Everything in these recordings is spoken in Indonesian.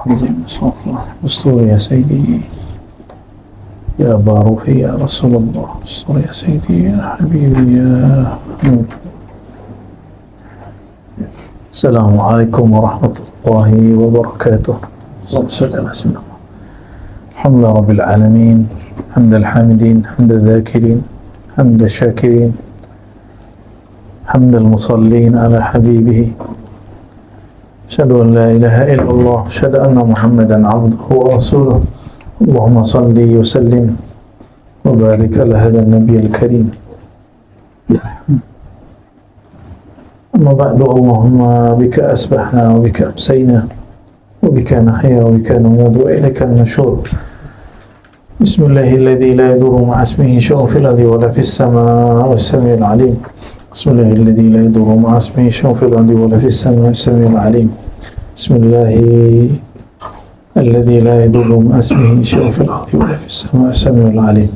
استر يا سيدي يا أبا روحي يا رسول الله، استر يا سيدي يا حبيبي يا نور. السلام عليكم ورحمة الله وبركاته. اللهم صل على سيدنا محمد. الحمد لله رب العالمين، حمد الحامدين، حمد الذاكرين، حمد الشاكرين، حمد المصلين على حبيبه. أشهد أن لا إله إلا الله، أشهد أن محمدا عبده ورسوله. اللهم صل وسلم وبارك على هذا النبي الكريم. أما بعد، اللهم بك أسبحنا وبك أمسينا وبك نحيا وبك نموت وإليك النشور. بسم الله الذي لا يضر مع اسمه شيء في الأرض ولا في السماء والسميع العليم. بسم الله الذي لا يضر مع اسمه شيء في الأرض ولا في السماء والسميع العليم. بسم الله الذي لا يضر مع اسمه شيء في الأرض ولا في السماء والسميع العليم.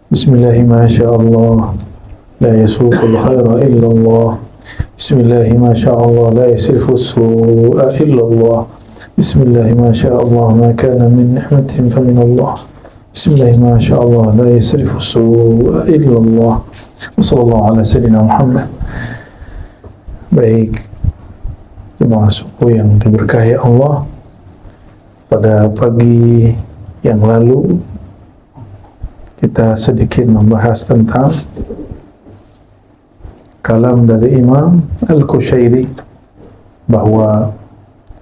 بسم الله ما شاء الله لا يسوق الخير إلا الله. بسم الله ما شاء الله لا يصرف السوء إلا الله. بسم الله ما شاء الله ما كان من نعمة فمن الله. بسم الله ما شاء الله لا يصرف السوء إلا الله. Wassallallahu ala sayyidina Muhammad. Baik, jemaah suku yang diberkahi Allah, pada pagi yang lalu kita sedikit membahas tentang kalam dari Imam Al-Qushairi bahwa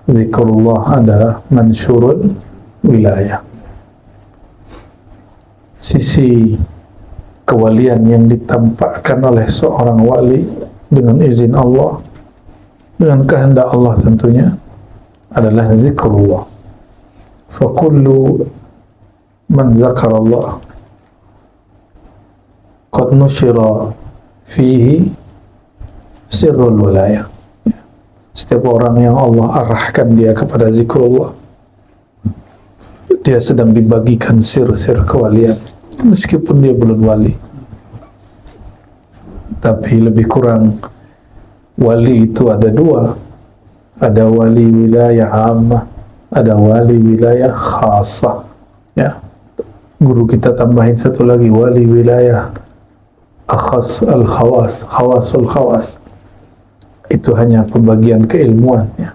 zikrullah adalah mansyurul wilayah. Sisi kewalian yang ditampakkan oleh seorang wali dengan izin Allah, dengan kehendak Allah tentunya, adalah zikrullah. Fakullu man zakarallah qad nusyira fihi sirrul wilayah. Setiap orang yang Allah arahkan dia kepada zikrullah, dia sedang dibagikan sir-sir kewalian, meskipun dia belum wali. Tapi lebih kurang wali itu ada dua, ada wali wilayah ammah, ada wali wilayah khasah. Ya, guru kita tambahin satu lagi, wali wilayah akhas al-khawas, khawasul khawas. Itu hanya pembagian keilmuan, ya.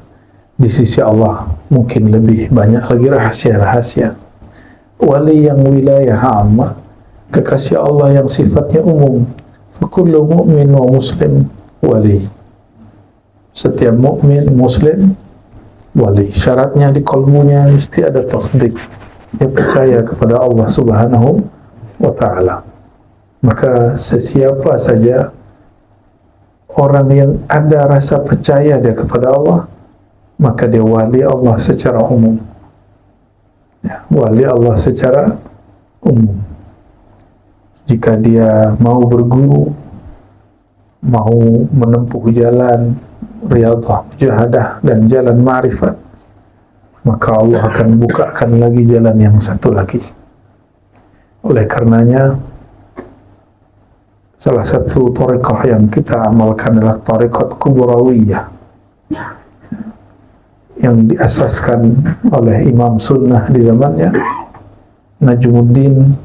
Di sisi Allah mungkin lebih banyak lagi rahasia-rahasia. Wali yang wilayah ammah, kekasih Allah yang sifatnya umum. Fakullu mu'min wa muslim wali. Setiap mukmin muslim wali. Syaratnya di qalbunya mesti ada tasdik, dia percaya kepada Allah Subhanahu wa ta'ala. Maka sesiapa saja orang yang ada rasa percaya dia kepada Allah, maka dia wali Allah secara umum. Ya, wali Allah secara umum. Jika dia mau berguru, mau menempuh jalan riyadhah, mujahadah, dan jalan ma'rifat, maka Allah akan bukakan lagi jalan yang satu lagi. Oleh karenanya, salah satu thariqah yang kita amalkan adalah thariqat kubrawiyah, yang diasaskan oleh Imam Sunnah di zamannya, Najmuddin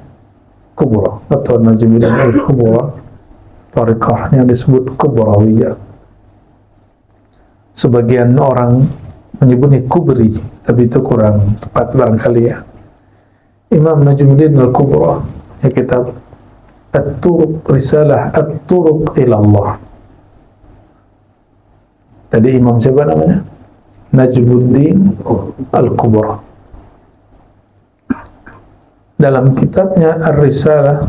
Kubra atau Najmuddin Al-Kubra. Thariqahnya disebut Kubrawiyah. Sebagian orang menyebutnya Kubri, tapi itu kurang tepat barangkali, ya. Imam Najmuddin Al-Kubra, ya, kitab At-Turuq, Risalah At-Turuq ilallah. Tadi imam siapa namanya? Najmuddin Al-Kubra. Dalam kitabnya Ar-Risalah,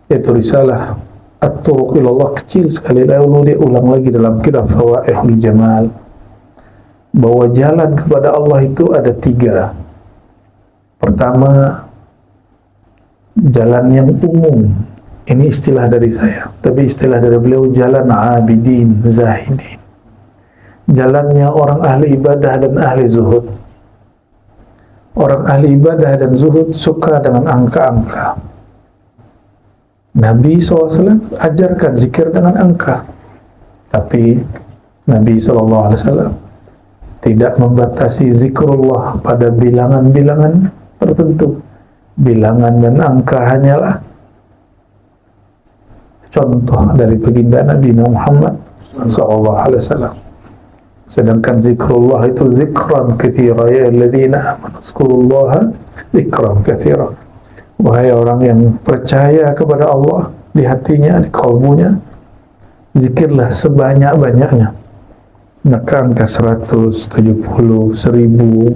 yaitu Risalah At-Turuq ilallah, kecil sekali, lalu dia ulang lagi dalam kitab Fawaihul Jamal, bahwa jalan kepada Allah itu ada tiga. Pertama, jalan yang umum. Ini istilah dari saya, tapi istilah dari beliau, jalan abidin, zahidin. Jalannya orang ahli ibadah dan ahli zuhud. Orang ahli ibadah dan zuhud suka dengan angka-angka. Nabi SAW ajarkan zikir dengan angka, tapi Nabi SAW tidak membatasi zikrullah pada bilangan-bilangan tertentu. Bilangan dan angka hanyalah contoh dari baginda Nabi Muhammad SAW. Sedangkan zikrullah itu zikran katsira, ya alladzina amanu zkurullaha zikran katsira. Wahai orang yang percaya kepada Allah, di hatinya, di kalbunya, zikirlah sebanyak-banyaknya. Maka angka 100, 70, 1000,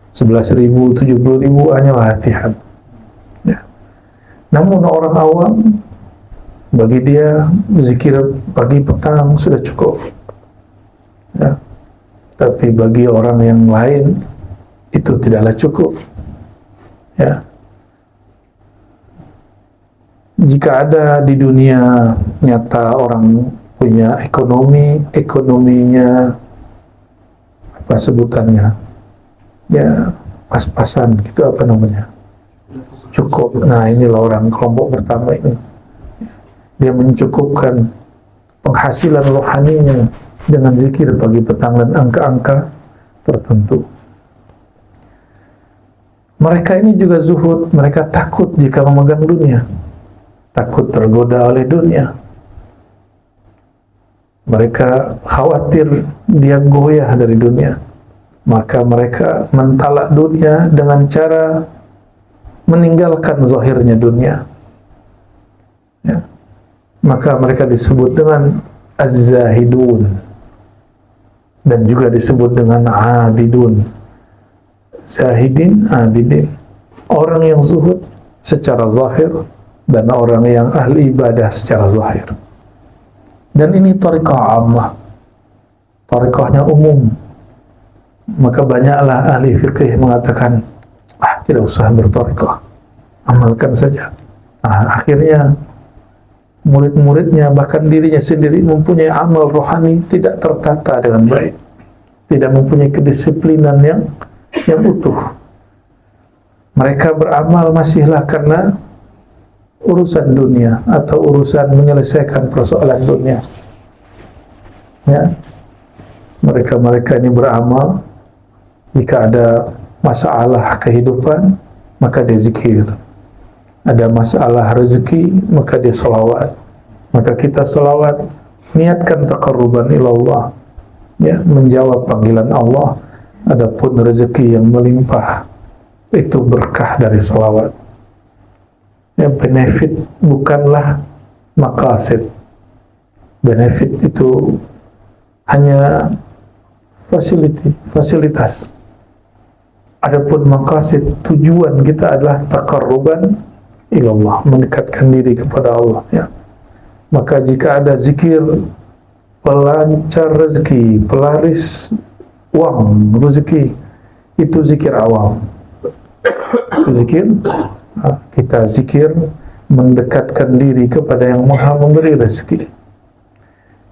11.000, 70.000 hanyalah latihan. Ya. Namun orang awam, bagi dia zikir pagi petang sudah cukup. Ya. Tapi bagi orang yang lain itu tidaklah cukup. Ya. Jika ada di dunia nyata orang punya ekonominya apa sebutannya, ya pas-pasan gitu, apa namanya, cukup. Nah, inilah orang kelompok pertama ini. Dia mencukupkan penghasilan rohaninya dengan zikir pagi petang dan angka-angka tertentu. Mereka ini juga zuhud, mereka takut jika memegang dunia, takut tergoda oleh dunia. Mereka khawatir dia goyah dari dunia, maka mereka mentalak dunia dengan cara meninggalkan zahirnya dunia. Ya. Maka mereka disebut dengan az-zahidun dan juga disebut dengan abidun. Zahidin, abidin, orang yang zuhud secara zahir dan orang yang ahli ibadah secara zahir. Dan ini tariqah ammah, tariqahnya umum. Maka banyaklah ahli fikih mengatakan, tidak usah bertariqah, amalkan saja. Akhirnya murid-muridnya, bahkan dirinya sendiri mempunyai amal rohani tidak tertata dengan baik, tidak mempunyai kedisiplinan yang utuh. Mereka beramal masihlah karena urusan dunia atau urusan menyelesaikan persoalan dunia. Ya, mereka ini beramal jika ada masalah kehidupan maka dia zikir. Ada masalah rezeki, maka dia salawat. Maka kita salawat, niatkan taqarruban ilallah, ya, menjawab panggilan Allah. Adapun rezeki yang melimpah, itu berkah dari salawat. Ya, benefit bukanlah maqasid. Benefit itu hanya fasilitas. Adapun maqasid, tujuan kita adalah taqarruban ilallah, mendekatkan diri kepada Allah. Ya. Maka jika ada zikir pelancar rezeki, pelaris uang rezeki, itu zikir awam. Itu zikir, kita zikir mendekatkan diri kepada yang maha memberi rezeki.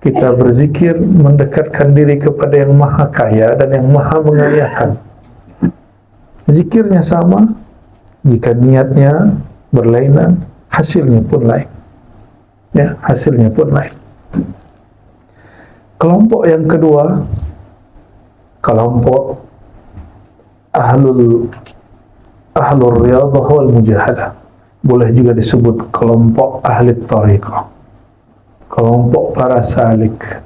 Kita berzikir mendekatkan diri kepada yang maha kaya dan yang maha mengayakan. Zikirnya sama, jika niatnya berlainan, hasilnya pun lain. Ya, hasilnya pun lain. Kelompok yang kedua, kelompok ahlul riyadhah wal mujahadah. Boleh juga disebut kelompok ahli tariqah, kelompok para salik.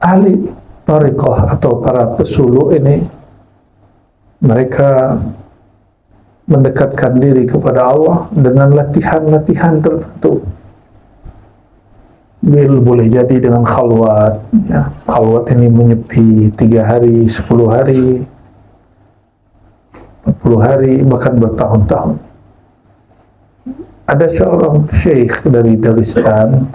Ahli tariqah atau para pesuluk ini, mereka mendekatkan diri kepada Allah dengan latihan-latihan tertentu. Boleh jadi dengan khalwat, ya. Khalwat ini menyepi 3 hari, 10 hari, 40 hari, bahkan bertahun-tahun. Ada seorang syekh dari Dagestan,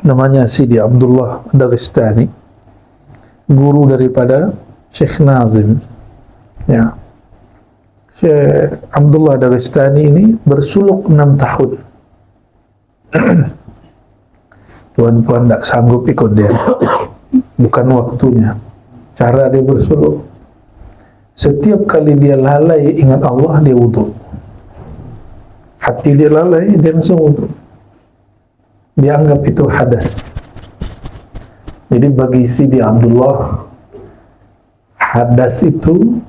namanya Sidi Abdullah Dagestani, guru daripada Syekh Nazim. Ya. Syekh Abdullah Dagestani ini bersuluk 6 tahun. Tuan-puan tak sanggup ikut dia, bukan waktunya. Cara dia bersuluk, setiap kali dia lalai ingat Allah, dia wudu. Hati dia lalai, dia langsung wudu. Dia anggap itu hadas. Jadi bagi Sidi Abdullah, hadas itu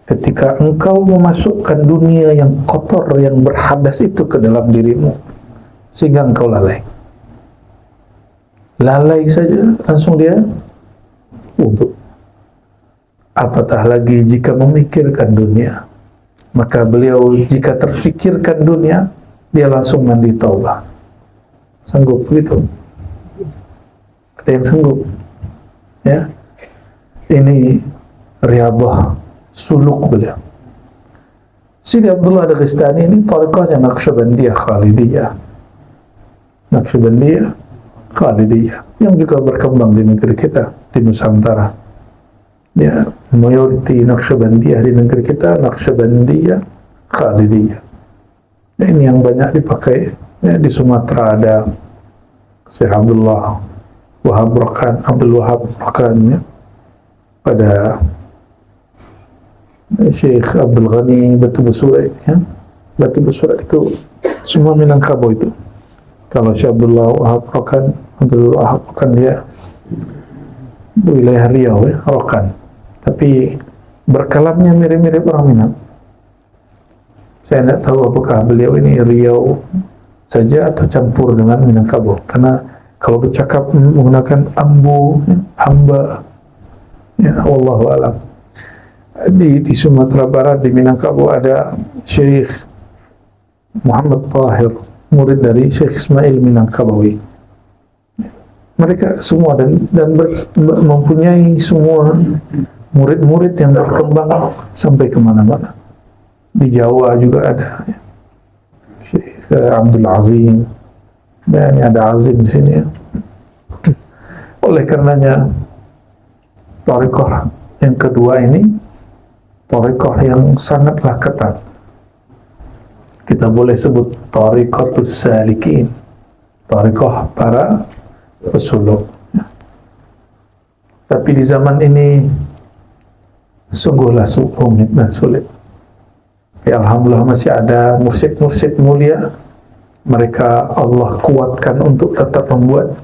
ketika engkau memasukkan dunia yang kotor, yang berhadas itu ke dalam dirimu, sehingga engkau lalai. Lalai saja, langsung dia wudhu. Apatah lagi jika memikirkan dunia. Maka beliau jika terfikirkan dunia, dia langsung mandi taubah. Sanggup begitu? Ada yang sanggup? Ya, ini riyadhah suluk beliau. Sidi Abdullah Daghestani ini tariqahnya Naqsyabandiyah Khalidiyah. Naqsyabandiyah Khalidiyah yang juga berkembang di negeri kita, di Nusantara. Ya, mayoriti Naqsyabandiyah di negeri kita Naqsyabandiyah Khalidiyah. Ya, ini yang banyak dipakai. Ya, di Sumatera ada Syekh Abdul Wahab Rakan, ya. Pada Syekh Abdul Ghani Batu Besura, ya. Batu Besura itu semua Minangkabau itu. Kalau Syekh Abdul Wahab Rakan dia wilayah Riau, ya, Rokan. Tapi berkalamnya mirip-mirip orang Minang. Saya tidak tahu apakah beliau ini Riau saja atau campur dengan Minangkabau. Karena kalau bercakap menggunakan ambo, ya, hamba, ya, wallahu a'lam. Di Sumatera Barat, di Minangkabau ada Syekh Muhammad Tahir, murid dari Syekh Ismail Minangkabawi. Mereka semua dan mempunyai semua murid-murid yang berkembang sampai kemana-mana. Di Jawa juga ada, ya. Syekh Abdul Azim, dan ada Azim di sini, ya. Oleh karenanya thariqah yang kedua ini thariqah yang sangatlah ketat. Kita boleh sebut thariqatus salikin, thariqah para pesuluk. Tapi di zaman ini sungguhlah rumit dan sulit. Ya, alhamdulillah masih ada mursyid-mursyid mulia. Mereka Allah kuatkan untuk tetap membuat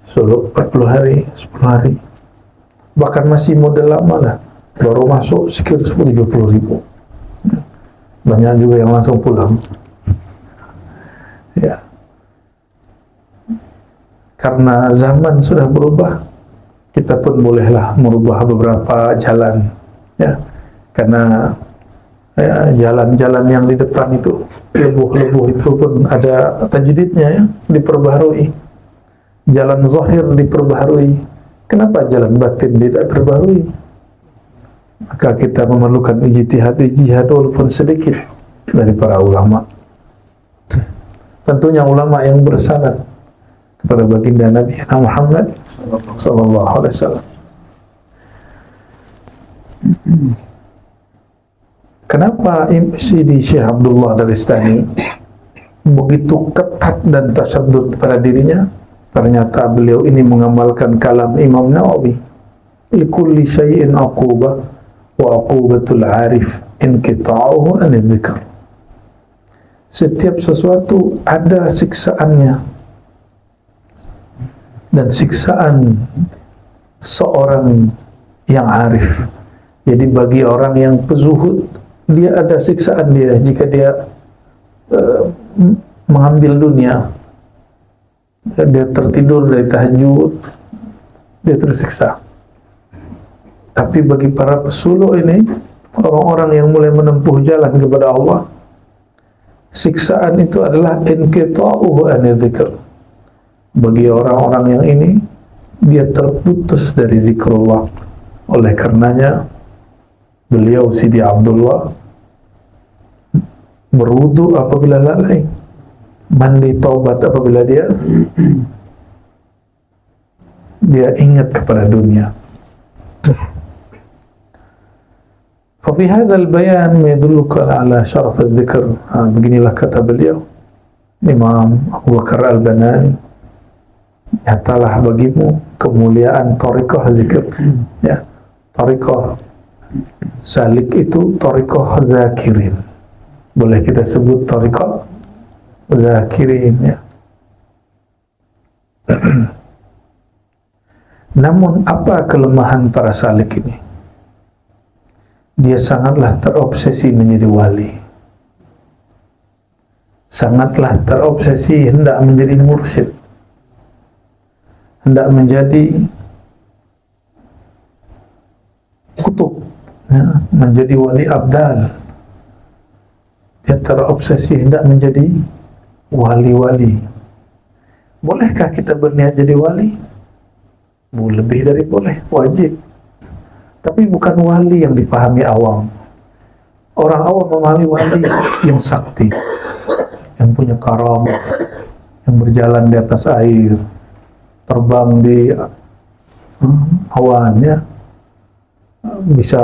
suluk 40 hari, 10 hari. Bahkan masih model lama lah. Baru masuk sekitar 30.000. Banyak juga yang langsung pulang. Ya. Karena zaman sudah berubah, kita pun bolehlah merubah beberapa jalan. Ya. Karena ya, jalan-jalan yang di depan itu, lebuh-lebuh itu pun ada tajdidnya, ya, diperbaharui. Jalan zahir diperbaharui. Kenapa jalan batin tidak diperbaharui? Maka kita memerlukan ijtihad walaupun sedikit dari para ulama. Tentunya ulama yang bersanad kepada baginda Nabi Muhammad sallallahu alaihi wasallam. Kenapa Sidi Syekh Abdullah Daghestani begitu ketat dan tasyaddud pada dirinya? Ternyata beliau ini mengamalkan kalam Imam Nawawi. Likulli syai'in aqubah wa aqubatul arif inqita'uhu anil dzikr. Setiap sesuatu ada siksaannya. Dan siksaan seorang yang arif. Jadi bagi orang yang pezuhud, dia ada siksaan dia jika dia mengambil dunia. Dia tertidur dari tahajud, dia tersiksa. Tapi bagi para pesuluk ini, orang-orang yang mulai menempuh jalan kepada Allah, siksaan itu adalah inqita'uhu anil dzikr. Bagi orang-orang yang ini, dia terputus dari zikrullah. Oleh karenanya, beliau Sidi Abdullah berwudu apabila lalai, mandi taubat apabila dia ingat kepada dunia. Fafi hadzal bayan yadulluka ala syaraf al-dzikr. Beginilah kata beliau Imam Abu Bakar Al-Banani, nyatalah bagimu kemuliaan thariqah zikir. Ya, thariqah salik itu thariqah zakirin. Boleh kita sebut thariqah zakirin, ya. Namun apa kelemahan para salik ini? Dia sangatlah terobsesi menjadi wali, sangatlah terobsesi hendak menjadi mursyid, hendak menjadi kutub, ya, menjadi wali abdal. Dia terobsesi hendak menjadi wali-wali. Bolehkah kita berniat jadi wali? Lebih dari boleh, wajib. Tapi bukan wali yang dipahami awam. Orang awam memahami wali yang sakti, yang punya karamah, yang berjalan di atas air, terbang di awan, ya, bisa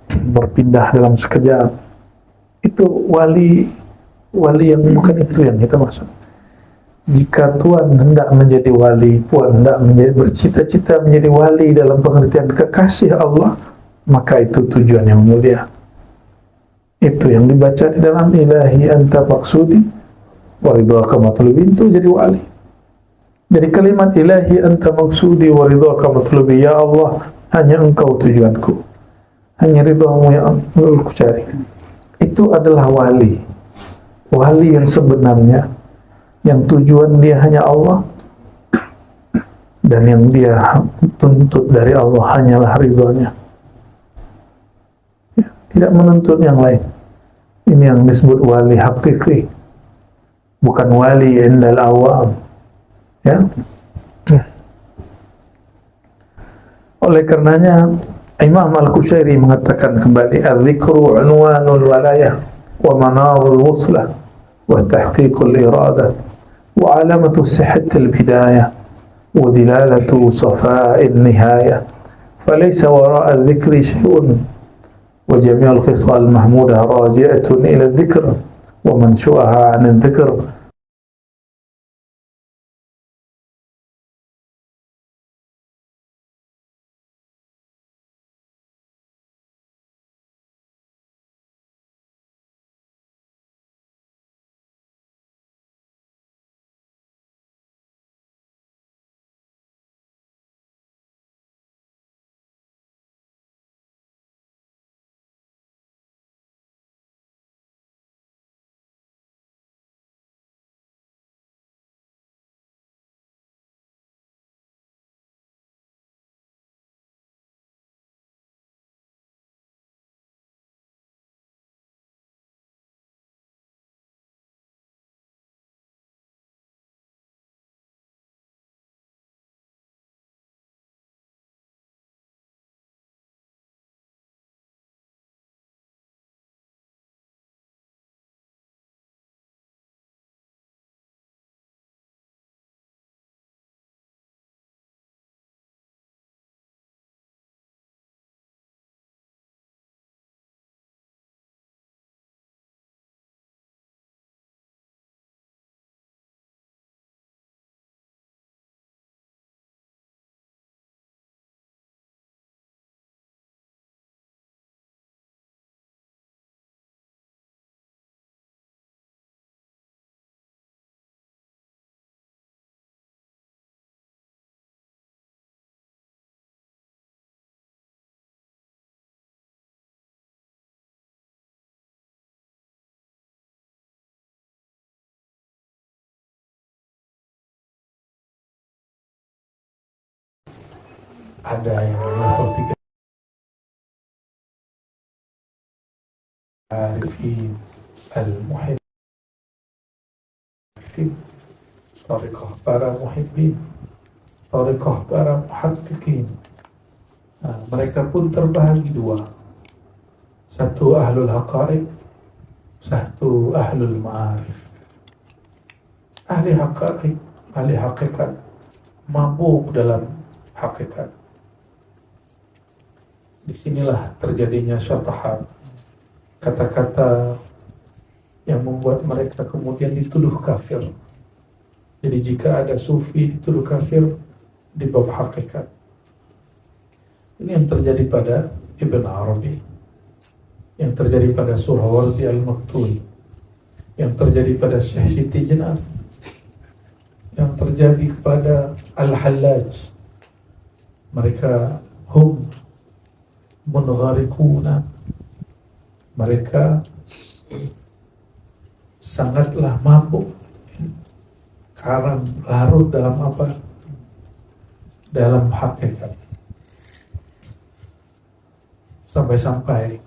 berpindah dalam sekejap. Itu wali yang bukan itu yang kita maksud. Jika Tuhan hendak menjadi wali, Tuhan hendak bercita-cita menjadi wali dalam pengertian kekasih Allah, maka itu tujuan yang mulia. Itu yang dibaca di dalam ilahi anta maksudi wa ridhaka matlubi, itu jadi wali. Jadi kalimat ilahi anta maksudi wa ridhaka matlubi, ya Allah, hanya engkau tujuanku, hanya ridhamu yang aku cari. Itu adalah wali. Wali yang sebenarnya, yang tujuan dia hanya Allah, dan yang dia tuntut dari Allah hanyalah ridhonya, ya, tidak menuntut yang lain. Ini yang disebut wali hakiki, bukan wali indal awam, ya. Oleh karenanya Imam Al-Qushairi mengatakan kembali, "Al-dzikru unwanul walayah wa manarul wuslah wa tahqiqul iradah wa alamatu sihhatil bidayah wa dilalatu safa'in nihayah, falaysa wara'a al-dzikri syai'un wa jami'ul khisal mahmudah raji'atun ila al-dzikr wa manshu'aha 'an al-dzikr." Ada yang level 3 arifin al-muhibbin, tariqah para muhibbin, tariqah para muhaqqiqin. Nah, mereka pun terbahagi dua, satu ahlul haqa'iq, satu ahlul ma'arif. Ahli haqa'iq, ahli hakikat, mabuk dalam hakikat. Disinilah terjadinya syatahat, kata-kata yang membuat mereka kemudian dituduh kafir. Jadi jika ada sufi dituduh kafir di bab hakikat. Ini yang terjadi pada Ibn Arabi, yang terjadi pada Suhrawardi Al-Maktuli, yang terjadi pada Syekh Siti Jenar, yang terjadi kepada Al-Hallaj, Mereka hum munghariquna, mereka sangatlah mabuk, karam, larut dalam apa? Dalam hakikat. Sampai-sampai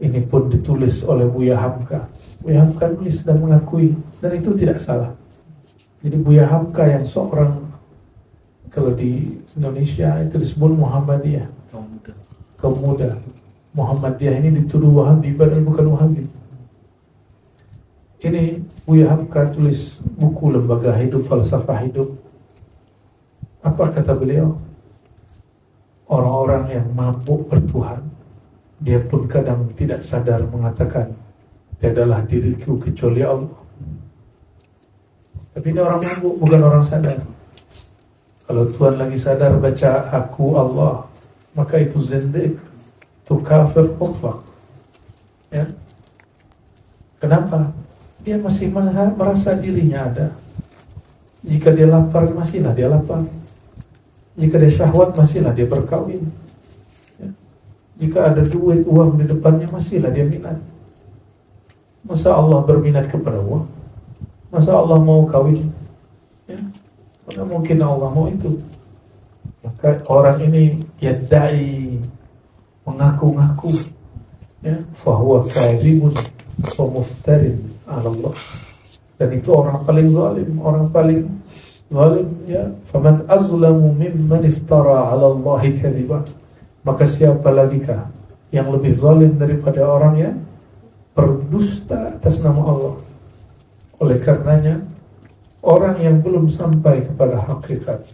ini pun ditulis oleh Buya Hamka. Buya Hamka nulis dan mengakui, dan itu tidak salah. Jadi Buya Hamka yang seorang, kalau di Indonesia itu disebut Muhammadiyah, kaum muda. Muhammadiyah ini dituduh Wahabi padahal bukan Wahabi. Ini Buya Hamka tulis buku Lembaga Hidup, Falsafah Hidup. Apa kata beliau? Orang-orang yang mabuk bertuhan, dia pun kadang tidak sadar mengatakan, tiadalah diriku kecuali Allah. Tapi ini orang mabuk, bukan orang sadar. Kalau Tuhan lagi sadar baca aku Allah, maka itu zindiq, itu kafir mutlak. Ya. Kenapa? Dia masih merasa dirinya ada. Jika dia lapar, masihlah dia lapar. Jika dia syahwat, masihlah dia berkawin. Ya. Jika ada duit, uang di depannya, masihlah dia minat. Masa Allah berminat kepada uang? Masa Allah mau kawin? Ya. Mana mungkin Allah mau itu? Maka orang ini yadda'i, mengaku-ngaku, ya, fahuwa kadhibun wa muftarin 'ala Allah. Dan itu orang paling zalim, ya. Faman azlamu mimman iftara 'ala Allahi kadhiba. Maka siapa lagi kah yang lebih zalim daripada orang yang berdusta atas nama Allah? Oleh karenanya, orang yang belum sampai kepada hakikat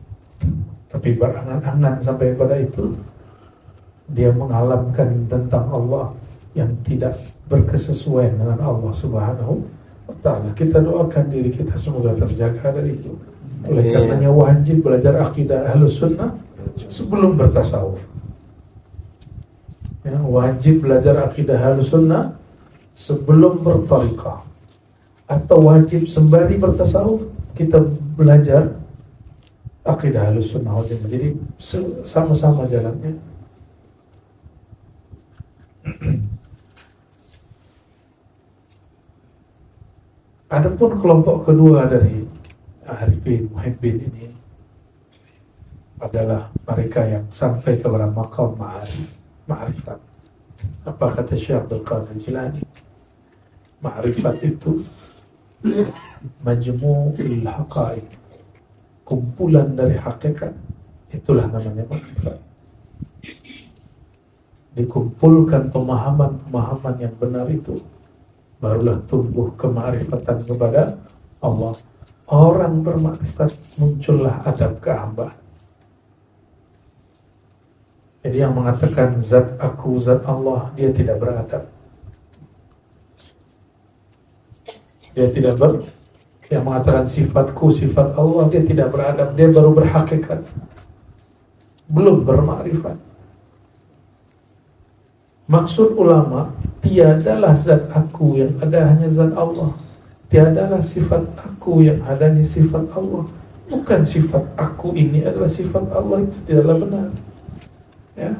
tapi berangan-angan sampai pada itu, dia mengalamkan tentang Allah yang tidak berkesesuaian dengan Allah Subhanahu wa ta'ala. Kita doakan diri kita semoga terjaga dari itu. Oleh karenanya wajib belajar akidah Ahlus Sunnah sebelum bertasawuf. Ya, wajib belajar akidah Ahlus Sunnah sebelum bertariqah. Atau wajib sembari bertasawuf kita belajar akidah Ahlus Sunnah wal Jamaah. Jadi sama-sama jalannya. Adapun kelompok kedua dari Arifin Muhibbin ini adalah mereka yang sampai kepada maqam ma'rifat. Apa kata Syekh Abdul Qadir Jilani? Ma'rifat itu majmu'ul haqa'iq, kumpulan dari hakikat. Itulah namanya ma'rifat. Dikumpulkan pemahaman-pemahaman yang benar itu, barulah tumbuh kemakrifatan kepada Allah. Orang bermakrifat, muncullah adab kehambaan. Jadi yang mengatakan zat aku, zat Allah, dia tidak beradab. Yang mengatakan sifatku, sifat Allah, dia tidak beradab. Dia baru berhakikat, belum bermakrifat. Maksud ulama, tiadalah zat aku, yang ada hanya zat Allah. Tiadalah sifat aku, yang adanya sifat Allah. Bukan sifat aku ini adalah sifat Allah, itu tidaklah benar. Ya.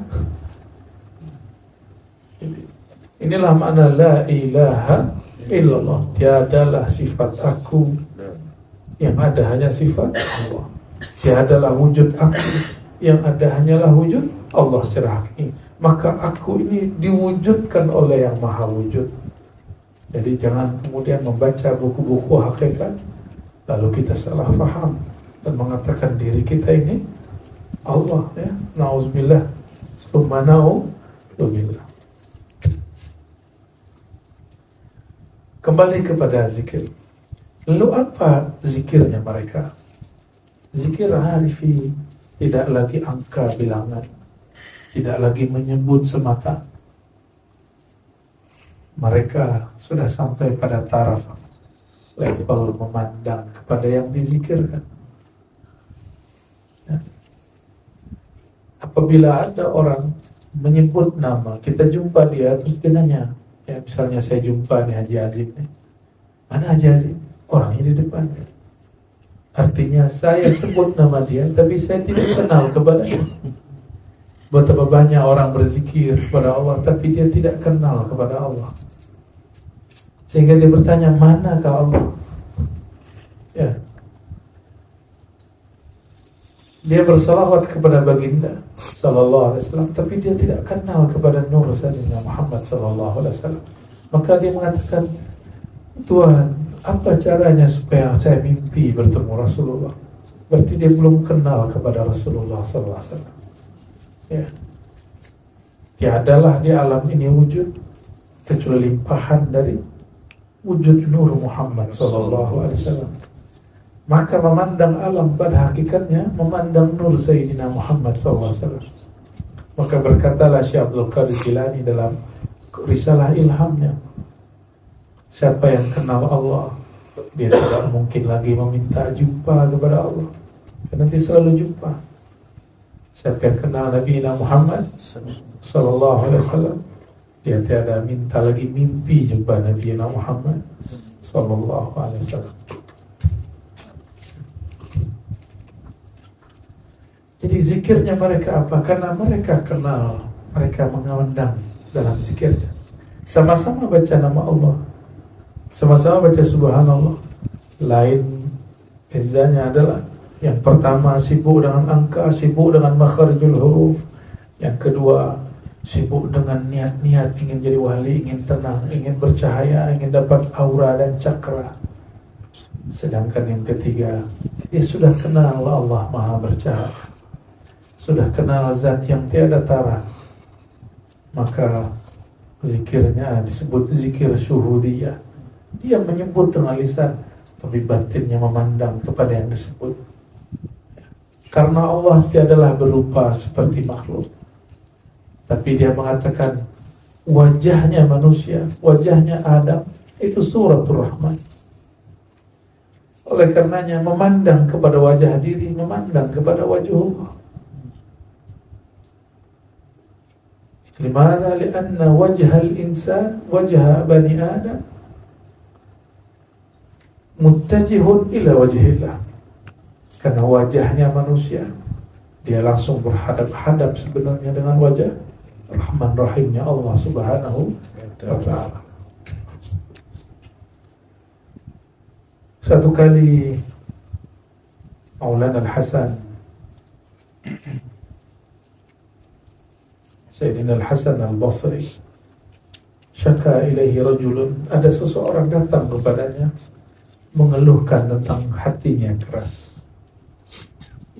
Inilah makna la ilaha illallah. Tiadalah sifat aku, yang ada hanya sifat Allah. Tiadalah wujud aku, yang ada hanyalah wujud Allah secara hakiki. Maka aku ini diwujudkan oleh yang maha wujud. Jadi jangan kemudian membaca buku-buku hakikat lalu kita salah faham dan mengatakan diri kita ini Allah, ya. Nauzubillah, tsumma na'udzubillah. Kembali kepada zikir. Lalu apa zikirnya mereka? Zikir Arifi tidak lagi angka bilangan, tidak lagi menyebut semata. Mereka sudah sampai pada taraf level memandang kepada yang dizikirkan. Ya. Apabila ada orang menyebut nama, kita jumpa dia, terus dia nanya, ya misalnya saya jumpa nih Haji Azim nih. Mana Haji Azim? Orangnya di depan. Artinya saya sebut nama dia, tapi saya tidak kenal kepadanya. Betapa banyak orang berzikir kepada Allah tapi dia tidak kenal kepada Allah. Sehingga dia bertanya, manakah Allah? Ya. Dia bersalawat kepada baginda sallallahu alaihi wasallam tapi dia tidak kenal kepada Nur Sayyidina Muhammad sallallahu alaihi wasallam. Maka dia mengatakan, Tuhan, apa caranya supaya saya mimpi bertemu Rasulullah? Berarti dia belum kenal kepada Rasulullah sallallahu alaihi wasallam. Ya. Tiadalah di alam ini wujud kecuali limpahan dari wujud Nur Muhammad sallallahu alaihi wasallam. Maka memandang alam pada hakikatnya memandang nur Sayyidina Muhammad sallallahu alaihi wasallam. Maka berkatalah Syekh Abdul Qadir Jilani dalam risalah ilhamnya, siapa yang kenal Allah, dia tidak mungkin lagi meminta jumpa kepada Allah, karena dia selalu jumpa. Siapa yang kenal Nabi Muhammad sallallahu alaihi wasallam, dia tiada minta lagi mimpi jumpa Nabi Muhammad sallallahu alaihi wasallam. Jadi zikirnya mereka apa? Karena mereka kenal, mereka mengandang dalam zikirnya. Sama-sama baca nama Allah, sama-sama baca subhanallah. Lain bezanya adalah yang pertama sibuk dengan angka, sibuk dengan makharijul huruf. Yang kedua sibuk dengan niat-niat ingin jadi wali, ingin tenang, ingin bercahaya, ingin dapat aura dan cakra. Sedangkan yang ketiga, dia sudah kenal Allah Maha Bercahaya, sudah kenal zat yang tiada tara, maka zikirnya disebut zikir syuhudiyah. Dia menyebut dengan lisan, tapi batinnya memandang kepada yang disebut. Karena Allah tiadalah berupa seperti makhluk, tapi dia mengatakan wajahnya manusia, wajahnya Adam, itu suratul Rahman. Oleh karenanya memandang kepada wajah diri, memandang kepada wajah Allah. Limadha? Lianna wajhal insan, wajah bani Adam muttajihun ila wajhillah. Karena wajahnya manusia, dia langsung berhadap-hadap sebenarnya dengan wajah Rahman Rahimnya Allah Subhanahu wa ta'ala. Satu kali Maulana Al-Hasan, Sayyidina Al-Hasan Al-Basri, syaka ilaihi rajulun, ada seseorang datang kepadanya mengeluhkan tentang hatinya keras.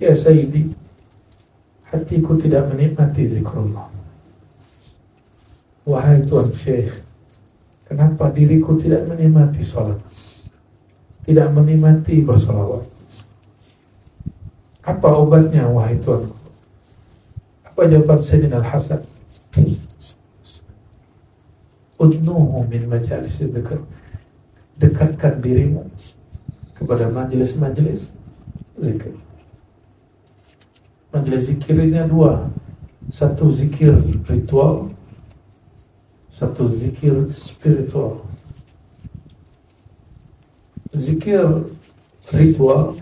Ya Sayyidi, hatiku tidak menikmati zikrullah. Wahai Tuan Syekh, kenapa diriku tidak menikmati salat, tidak menikmati bersalawat? Apa obatnya wahai Tuan? Apa jawaban Sayyidina Al-Hasan? Udnuhu min majalis dzikr. Dekatkan dirimu kepada majelis-majelis zikir. Majelis zikirnya dua, satu zikir ritual, satu zikir spiritual. Zikir ritual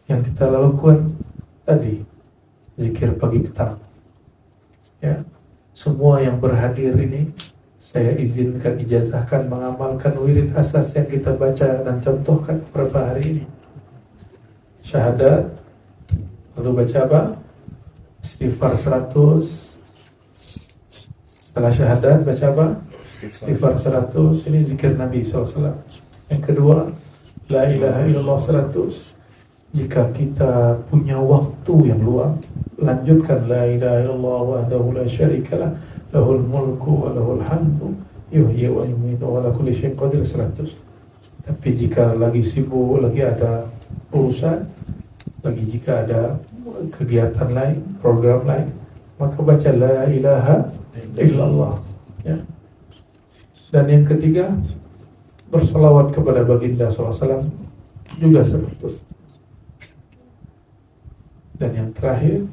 yang kita lakukan tadi, zikir pagi petang. Ya, semua yang berhadir ini saya izinkan, ijazahkan mengamalkan wirid asas yang kita baca dan contohkan beberapa hari ini. Syahadat, lalu baca apa? Istighfar 100. Setelah syahadat baca apa? Istighfar 100. Ini zikir Nabi SAW. Yang kedua, la ilaha illallah 100. Jika kita punya waktu yang luang, lanjutkan la ilaha illallah wahdahu la syarikalah, lahul mulku wa lahul hamdu yuhyi wa yumiitu wa ala kulli syai'in qadir 100. Tapi jika lagi sibuk, lagi ada urusan, lagi jika ada kegiatan lain, program lain, maka baca la ilaha illallah. Ya. Dan yang ketiga, bersolawat kepada baginda SAW juga seperti itu. Dan yang terakhir,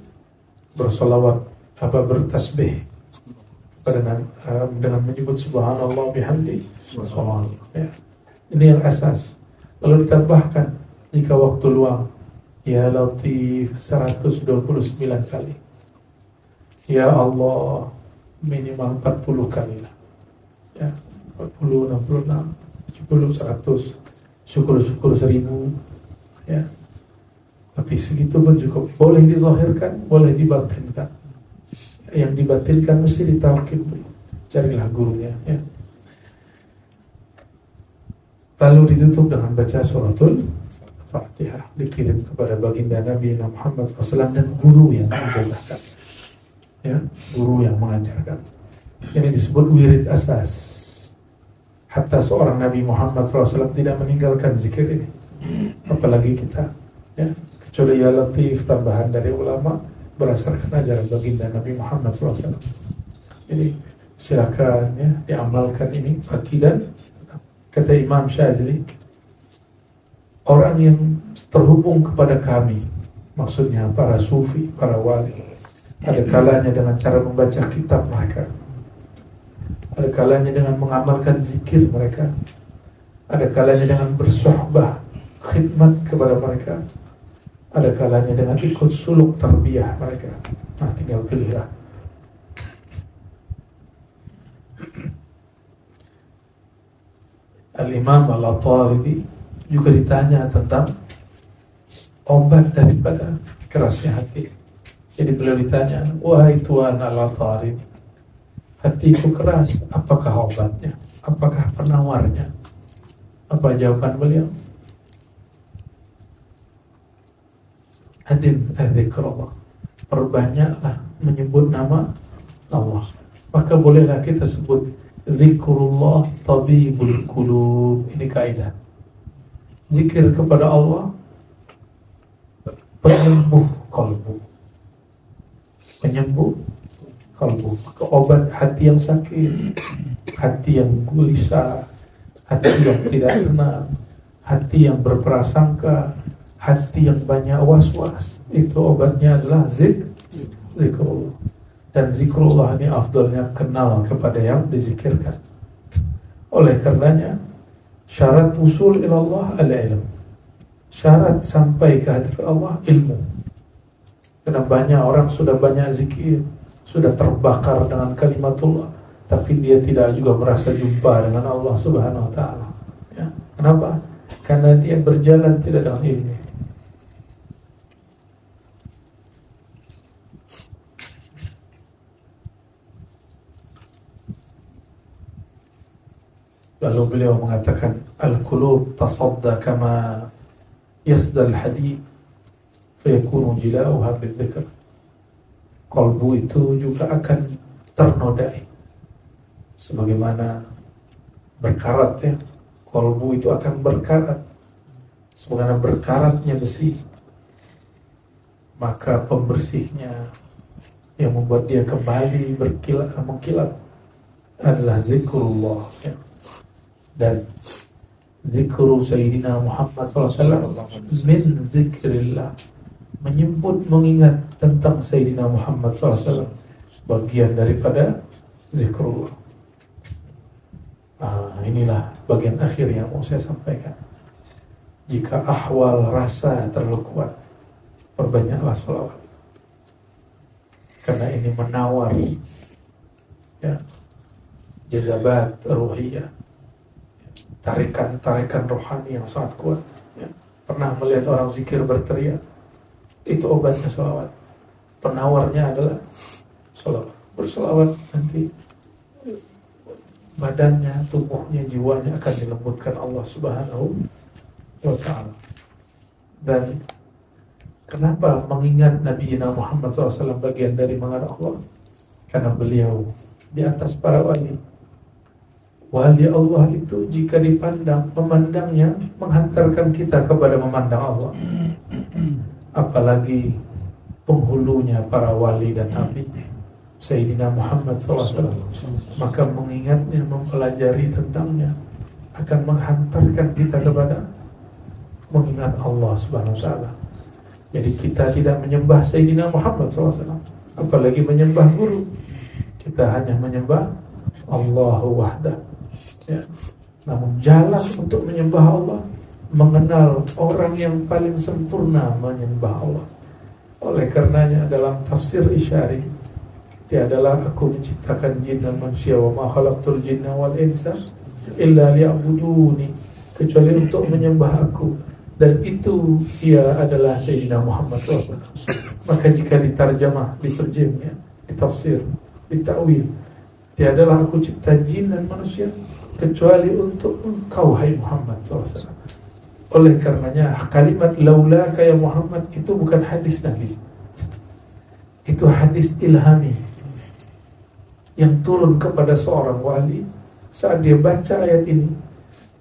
bersolawat bertasbih dengan menyebut subhanallah bihamdi. Ya. Ini yang asas. Lalu ditambahkan jika waktu luang, ya Latif 129 kali. Ya Allah, minimal 40 kali lah. Ya, 40, 66, 70, 100, syukur-syukur 1000. Ya. Tapi segitu pun cukup. Boleh dizahirkan, boleh dibatinkan. Yang dibatinkan mesti ditawakil. Carilah gurunya. Ya. Lalu ditutup dengan baca suratul Fatihah, dikirim kepada baginda Nabi Muhammad SAW dan guru yang mengajarkan. Ya, guru yang mengajarkan. Ini disebut wirid asas. Hatta seorang Nabi Muhammad SAW tidak meninggalkan zikir ini. Apalagi kita. Ya, kecuali ya latif tambahan dari ulama berdasarkan ajaran baginda Nabi Muhammad SAW. Jadi silakan ya diamalkan ini pagi dan kata Imam Syazili, orang yang terhubung kepada kami, maksudnya para sufi, para wali, ada kalanya dengan cara membaca kitab mereka, ada kalanya dengan mengamalkan zikir mereka, ada kalanya dengan bersohbah, khidmat kepada mereka, ada kalanya dengan ikut suluk tarbiyah mereka. Nah, tinggal pilihlah. Al-Imam Al-Ataribi juga ditanya tentang obat daripada kerasnya hati. Jadi beliau ditanya, wahai Tuan Al-Ataribi, hatiku keras, apakah obatnya? Apakah penawarnya? Apa jawaban beliau? Adim adzikrillah, perbanyaklah menyebut nama Allah. Maka bolehlah kita sebut zikrullah tabibul qulub. Ini kaidah. Zikir kepada Allah penyembuh kalbu. Penyembuh kalbu. Maka obat hati yang sakit, hati yang gelisah, hati yang tidak tenang, hati yang berprasangka, hati yang banyak was-was, itu obatnya adalah zikrullah. Dan zikrullah ini afdalnya kenal kepada yang dizikirkan. Oleh karenanya syarat usul ilallah al-ilm. Syarat sampai ke hadirat Allah ilmu. Karena banyak orang sudah banyak zikir, sudah terbakar dengan kalimatullah, tapi dia tidak juga merasa jumpa dengan Allah Subhanahu wa taala. Ya. Kenapa? Karena dia berjalan tidak dengan ilmu. Lalu beliau mengatakan, al-qulub tasadda kama yasdal hadid fayakunu jilauha bidzikr. Kalbu itu juga akan ternodai sebagaimana berkarat ya. Kalbu itu akan berkarat sebagaimana berkaratnya besi. Maka pembersihnya yang membuat dia kembali mengkilat adalah zikrullah ya. Dan zikru Sayyidina Muhammad SAW min zikrillah, menyebut mengingat tentang Sayyidina Muhammad SAW, bagian daripada zikrullah. Inilah bagian akhir yang mau saya sampaikan. Jika ahwal rasa terlalu kuat, perbanyaklah sholawat, karena ini menawar ya, jazabat ruhiyah, tarikan rohani yang sangat kuat ya. Pernah melihat orang zikir berteriak, itu obatnya sholawat. Penawarnya adalah sholawat. Bersolawat nanti badannya, tubuhnya, jiwanya akan dilembutkan Allah Subhanahu wa ta'ala. Dan kenapa mengingat Nabi Muhammad SAW bagian dari mengenal Allah? Karena beliau di atas para wali. Wali Allah itu jika dipandang, memandangnya menghantarkan kita kepada memandang Allah. Apalagi penghulunya para wali dan nabi, Sayyidina Muhammad SAW. Maka mengingatnya, mempelajari tentangnya akan menghantarkan kita kepada mengingat Allah Subhanahu wa ta'ala. Jadi kita tidak menyembah Sayyidina Muhammad SAW, apalagi menyembah guru. Kita hanya menyembah Allahu wahdah ya. Namun jalan untuk menyembah Allah, mengenal orang yang paling sempurna menyembah Allah. Oleh karenanya dalam tafsir Isyari tiadalah aku menciptakan jin dan manusia, wa ma khalaqtul jinna wal insa illa liya'buduni, kecuali untuk menyembah aku. Dan itu ia adalah Sayyidina Muhammad SAW. Maka jika diterjemah, diterjemahnya, ditafsir, ditakwil, tiadalah aku cipta jin dan manusia kecuali untuk engkau, hai Muhammad SAW. Oleh karenanya kalimat laulaka ya Muhammad itu bukan hadis Nabi, itu hadis ilhami yang turun kepada seorang wali. Saat dia baca ayat ini,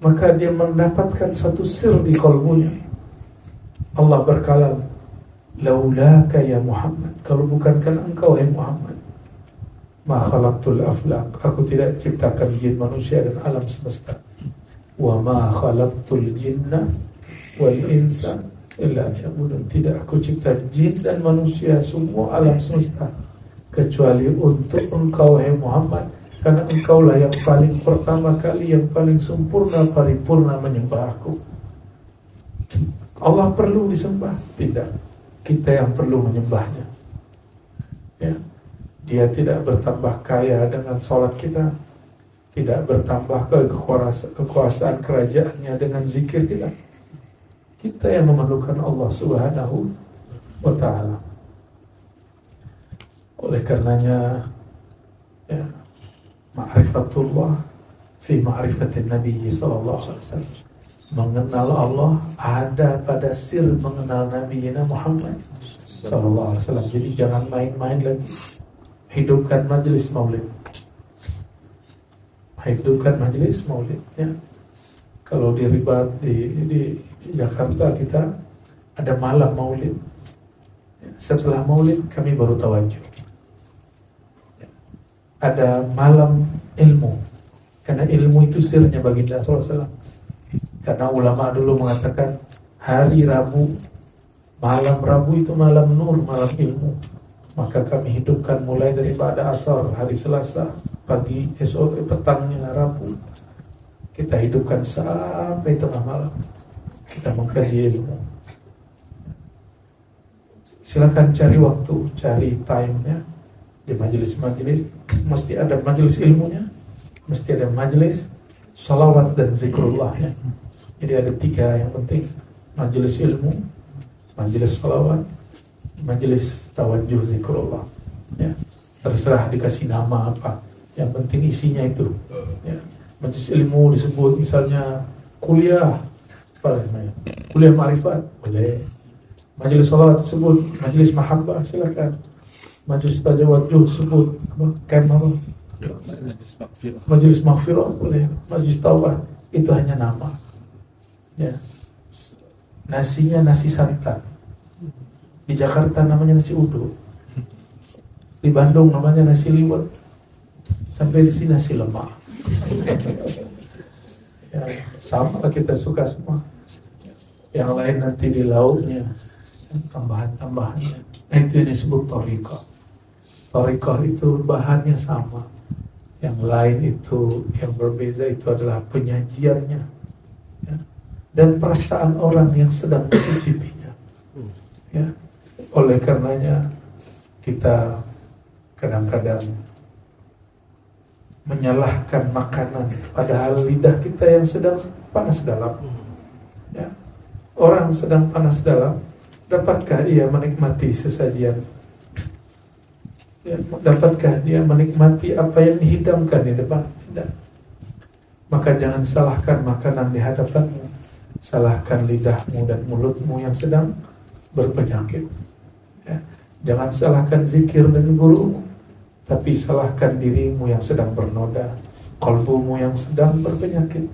maka dia mendapatkan satu sir di kalbunya. Allah berkalam, laulaka ya Muhammad, kalau bukankan engkau hai Muhammad, ma khalaqtul aflaq, aku tidak ciptakan jin, manusia dan alam semesta. Wa ma khalaqtul jinna wal insa illa liya'budun, tidak aku cipta jin dan manusia, semua alam semesta, kecuali untuk engkau hai Muhammad, karena engkaulah yang paling pertama kali, yang paling sempurna, paripurna menyembah aku. Allah perlu disembah? Tidak, kita yang perlu menyembahnya. Ya. Dia tidak bertambah kaya dengan sholat kita, tidak bertambah kekuasaan kerajaannya dengan zikir kita. Kita yang memerlukan Allah Subhanahu wa ta'ala. Oleh karenanya, ya, ma'rifatullah fi ma'rifatin Nabi sallallahu alaihi wasallam. Mengenal Allah ada pada sir mengenal Nabi Muhammad sallallahu alaihi wasallam. Jadi jangan main-main lagi. Hidupkan majelis maulid. Hidupkan majelis maulid, ya. Kalau di Ribat di Jakarta kita ada malam maulid. Setelah maulid kami baru tawajuh. Ada malam ilmu, karena ilmu itu sirnya baginda SAW. Karena ulama dulu mengatakan hari Rabu, malam Rabu itu malam nur, malam ilmu. Maka kami hidupkan mulai daripada asar hari Selasa, pagi, esok, petangnya Rabu, kita hidupkan sampai tengah malam. Kita mengkaji ilmu. Silakan cari waktu, cari time-nya. Di majelis-majelis mesti ada majelis ilmunya, mesti ada majelis salawat dan zikrullahnya. Jadi ada 3 yang penting: majelis ilmu, majelis salawat, majelis tawajuh zikrullah. Ya. Terserah dikasih nama apa, yang penting isinya itu. Ya. Majelis ilmu disebut misalnya kuliah, apa namanya? Kuliah ma'rifat, boleh. Majelis salawat disebut majelis mahabbah, silakan. Majelis tawajuh sebut apa? Apa? Majelis maghfirah boleh. Majelis taubah, itu hanya nama. Ya. Nasinya nasi santan. Di Jakarta namanya nasi uduk. Di Bandung namanya nasi liwet. Sampai di sini nasi lemak. Ya, sama kita suka semua. Yang lain nanti di lauknya, tambahan-tambahannya. Nah, itu yang disebut thariqah. Thariqah itu bahannya sama. Yang lain itu, yang berbeza itu adalah penyajiannya, ya, dan perasaan orang yang sedang mencicipinya. Ya. Oleh karenanya kita kadang-kadang menyalahkan makanan, padahal lidah kita yang sedang panas dalam. Ya. Orang sedang panas dalam, dapatkah ia menikmati sesajian? Ya, dapatkah dia menikmati apa yang dihidangkan di depan? Tidak. Maka jangan salahkan makanan di hadapanmu, salahkan lidahmu dan mulutmu yang sedang berpenyakit. Ya. Jangan salahkan zikir dan gurumu, tapi salahkan dirimu yang sedang bernoda, qalbumu yang sedang berpenyakit.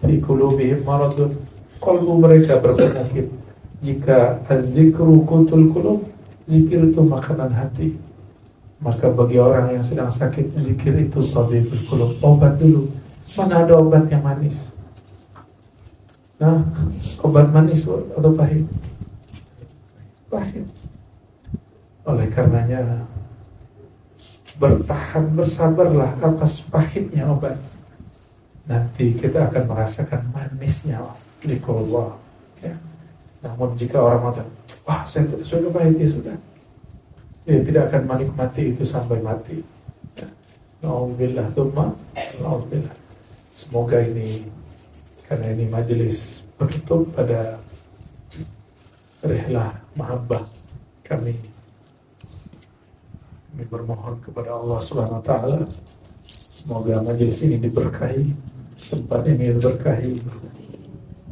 Fi qulubihim maradun, qalbu mereka berpenyakit. Jika az-zikru qutul qulub, zikir itu makanan hati, maka bagi orang yang sedang sakit, zikir itu tabibul qulub, obat dulu. Mana ada obat yang manis? Nah, obat manis atau pahit? Pahit. Oleh karenanya bertahan, bersabarlah atas pahitnya obat. Nanti kita akan merasakan manisnya zikrullah. Ya. Namun jika orang mengatakan, wah saya tidak suka pahit, ya sudah. dia tidak akan menikmati itu sampai mati. Na'udzubillah, tsumma na'udzubillah. Semoga ini, karena ini majelis penutup pada rihlah mahabbah kami bermohon kepada Allah Subhanahu wa taala, semoga majelis ini diberkahi, tempat ini diberkahi,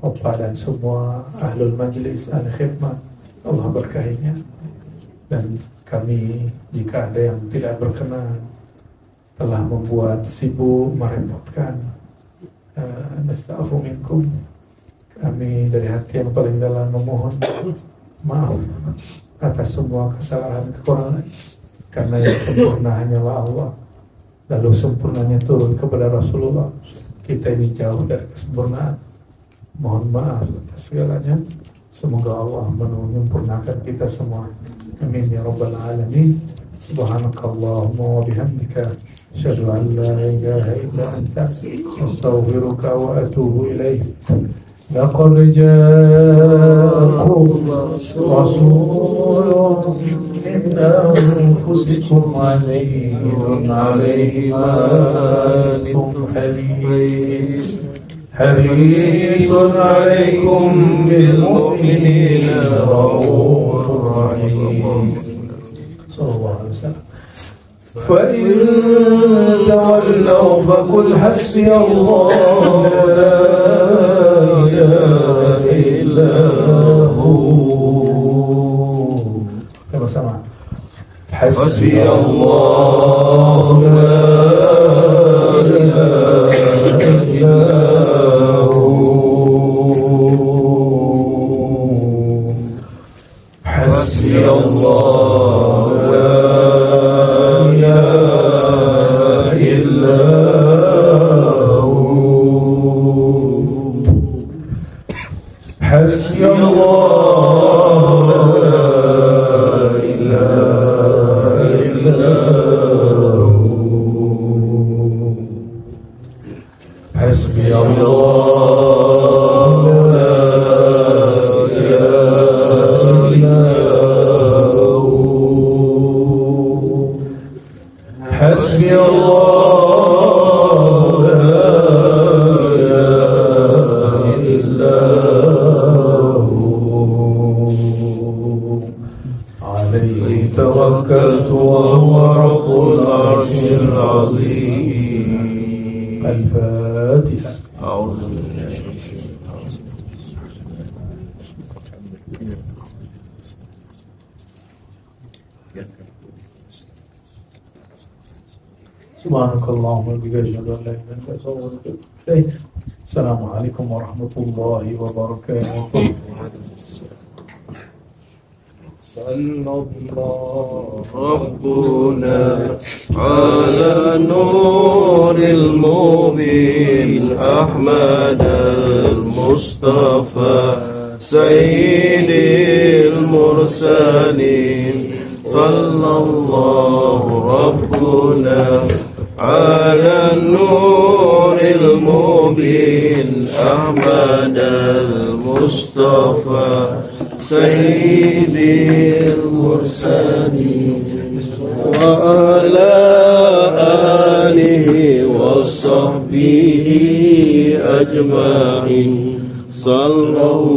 Opa dan semua ahlul majelis, ahli khidmat, Allah berkahinya. Dan kami jika ada yang tidak berkenan, telah membuat sibuk, merepotkan, nasta'afu minkum, kami dari hati yang paling dalam memohon maaf atas semua kesalahan, kekurangan, karena yang sempurna hanyalah Allah, lalu sempurnanya turun kepada Rasulullah. Kita ini jauh dari kesempurnaan, mohon maaf atas segalanya. Semoga Allah menyempurnakan kita semua, amin ya rabbal alamin. Subhanakallahumma wa bihamdika, asyhadu an la ilaha illa anta, astaghfiruka wa atubu ilaik. Laqad ja'akum rasulun min anfusikum azizun 'alaihi ma antum harisun 'alaikum bil mu'minina raufur rahim. Sallallahu alaihi wasallam. فإن تولوا فقل حسبي الله لا إله إلا هو. sama-sama. حسبي الله لا إله إلا هو. حسبي الله لا حسبي الله لا إله إلا هو. حسبي الله لا إله إلا هو. حسبي الله لا إله إلا توكلت وهو رب العرش العظيم. الفاتحة. أعوذ بالله من الشيطان الرجيم. سبحانك اللهم وبحمدك أشهد أن لا إله إلا أنت أستغفرك وأتوب إليك. السلام عليكم ورحمة الله وبركاته. صلى الله ربنا على نور المبين أحمد المصطفى سيد المرسلين. صلى الله ربنا على النور المبين أحمد المصطفى سيد المرسلين وعلى آله وصحبه أجمعين. صلى الله